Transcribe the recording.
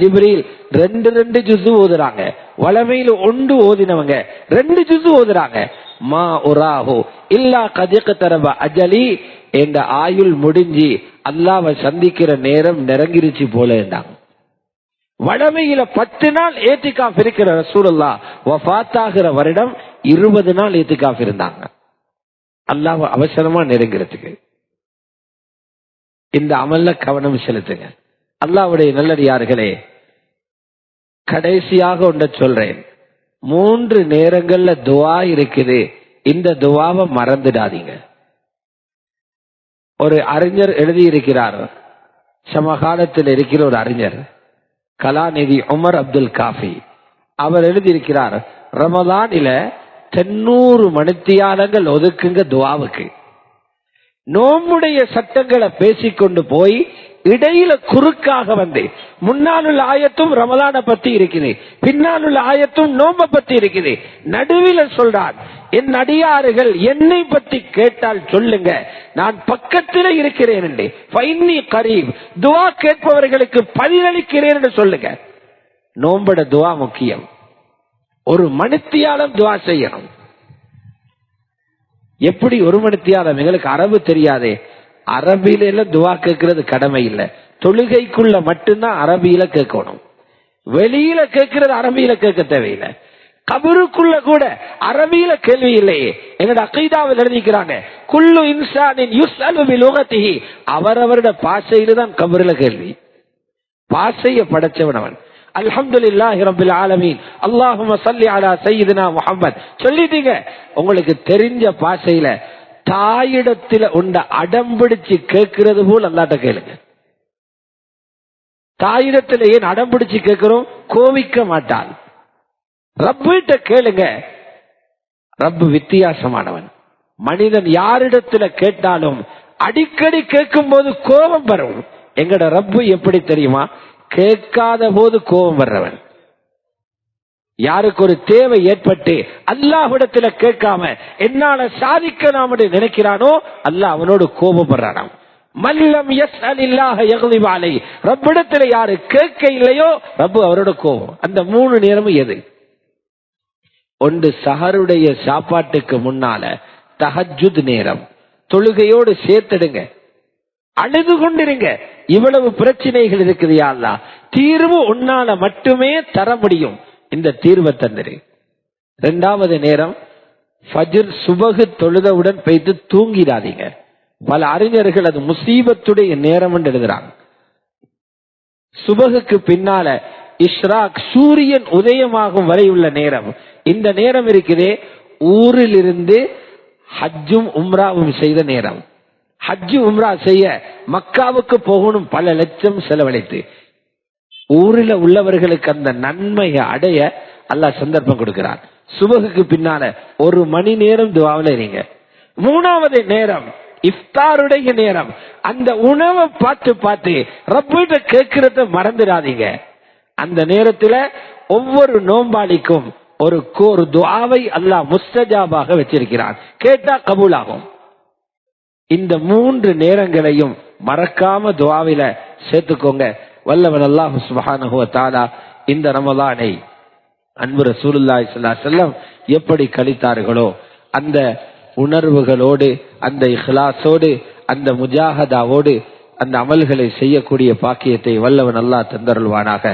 ஜிப்ரீல் 2 juice ஓதுறாங்க. வளமையில 1 ஓதினவங்க 2 juice ஓதுறாங்க. மா உராஹு இல்லா கதிகதரப அஜலி, எங்க ஆயுள் முடிஞ்சு அல்லாஹ்வை சந்திக்கிற நேரம் நெருங்கிருச்சு போல இருந்தாங்க. வளமையில 10 நாள் ஏத்திகாஃப் இருக்கிற ரசூலுல்லாஹ் வஃபாத் ஆகிற வருடம் 20 நாள் ஏத்திகாஃப் இருந்தாங்க. அல்லாஹ்வை அவசரமா நெருங்கிறதுக்கு. இந்த அமல்ல கவனம் செலுத்துங்க. அல்லாஹ்வுடைய நல்லடியார்களே, கடைசியாக ஒன்றை சொல்றேன். 3 நேரங்கள்ல துஆ இருக்குது. இந்த துஆவை மறந்துடாதீங்க. ஒரு அறிஞர் எழுதி இருக்கிறார், சமகாலத்தில் இருக்கிற ஒரு அறிஞர், கலாநிதி உமர் அப்துல் காஃபி. அவர் எழுதியிருக்கிறார், ரமலானில 90 மணித்தியாலங்கள் ஒதுக்குங்க துஆவுக்கு. நோம்புடைய சட்டங்களை பேசிக்கொண்டு போய் இடையில குறுக்காக வந்து முன்னாலுள்ள ஆயத்தும் ரமலான பத்தி இருக்குது, பின்னாலுள்ள ஆயத்தும் நோம்ப பத்தி இருக்குது. நடுவில் சொல்றான், என் அடியாறுகள் என்னை பத்தி கேட்டால் சொல்லுங்க, நான் பக்கத்தில் இருக்கிறேன் என்று. ஃபைன்னி கரீப், துஆ கேட்பவர்களுக்கு பதிலளிக்கிறேன் என்று சொல்லுங்க. நோம்பட துஆ முக்கியம். ஒரு மணித்தியாலம் துஆ செய்யணும். எப்படி ஒரு மணித்தியாலம்? எங்களுக்கு அரபு தெரியாதே. அரபியில எல்லாம் துஆ கேட்கறது கடமை இல்லை. தொழுகைக்குள்ள மட்டும்தான் அரபியில கேட்கணும். வெளியில கேட்கறது அரபியில கேட்க தேவையில்லை. கபருக்குள்ள கூட அரபியில கேள்வி இல்லையே. எங்கட அகீதாவில் எழுதிக்கிறாங்க, குல்லு இன்சானின் யுஸ்அலு பிலுகதிஹி, அவரவருடைய பாஷையில தான் கபருல கேள்வி. பாஷையை படைச்சவன் அவன். அல்ஹம்துலில்லாஹி ரப்பில் ஆலமீன், அல்லாஹும்ம ஸல்லி அலா சய்யிதினா முஹம்மத் சொல்லிட்டீங்க. உங்களுக்கு தெரிஞ்ச பாஷையில தாயிடத்துல உண்ட அடம்பிடிச்சு கேட்கிறது போல் அல்லாட்ட கேளுங்க. தாயிடத்துல ஏன் அடம்பிடிச்சு கேட்கிறோம்? கோவிக்க மாட்டான். ரப்பிட்ட கேளுங்க. ரப்பு வித்தியாசமானவன். மனிதன் யாரிடத்துல கேட்டாலும் அடிக்கடி கேட்கும் போது கோபம் வரும். எங்கட ரப்பு எப்படி தெரியுமா? கேட்காத போது கோபம் வர்றவன். யாருக்கு ஒரு தேவை ஏற்பட்டு அல்லாஹ்விடத்துல கேட்காம என்னால சாதிக்க நாம் நினைக்கிறானோ, அல்லாஹ் அவனோடு கோபப்படுறானாம். மல்லம் யஸ்அலில்லாஹ யக்லிபு அலைஹி, ரப்பிடத்துல யாரு கேட்க இல்லையோ ரப்பு அவரோட கோபம். அந்த 3 நேரமும் எது? ஒன்று சஹருடைய சாப்பாட்டுக்கு முன்னால தஹஜ்ஜுத் நேரம், தொழுகையோடு சேர்த்துடுங்க. அழுது கொண்டிருங்க, இவ்வளவு பிரச்சனைகள் இருக்குது யா அல்லாஹ், தீர்வு உன்னால மட்டுமே தர முடியும், இந்த தீர்வை தந்திரு. 2வது நேரம் ஃபஜ்ர், சுபஹ் தொழுதவுடன் போய்த்து தூங்கிடாதீங்க. பல அறிஞர்கள் அது முசீபத்துடைய நேரம் என்று எழுதுறாங்க. சுபஹுக்கு பின்னால இஷ்ராக், சூரியன் உதயமாகும் வரை உள்ள நேரம். இந்த நேரம் இருக்குதே, ஊரில் இருந்து ஹஜ்ஜும் உம்ராவும் செய்த நேரம். ஹஜ்ஜு உம்ரா செய்ய மக்காவுக்கு போகணும், பல லட்சம் செலவழித்து. ஊரில் உள்ளவர்களுக்கு அந்த நன்மையை அடைய அல்லாஹ் சந்தர்ப்பம் கொடுக்கிறான். சுபஹுக்கு பின்னால 1 மணி நேரம் துஆவுல இருங்க. 3வது நேரம் இஃப்தாருடைய நேரம். அந்த உணவை பார்த்து ரப்பிட்ட கேட்கிறத மறந்துடாதீங்க. அந்த நேரத்தில் ஒவ்வொரு நோம்பாளிக்கும் ஒரு துஆவை அல்லாஹ் முஸ்தஜாபாக வச்சிருக்கிறான். கேட்டா கபூலாகும். இந்த 3 நேரங்களையும் மறக்காம துஆவில சேர்த்துக்கோங்க. வல்லவன் அல்லாஹ் சுப்ஹானஹு வ தஆலா இந்த ரமலானை அன்பு ரசூலுல்லாஹி ஸல்லல்லாஹு அலைஹி வஸல்லம் எப்படி கழித்தார்களோ அந்த உணர்வுகளோடு, அந்த இஹ்லாஸோடு, அந்த முஜாஹதாவோடு அந்த அமல்களை செய்யக்கூடிய பாக்கியத்தை வல்லவன் அல்லாஹ் தந்தருள்வானாக.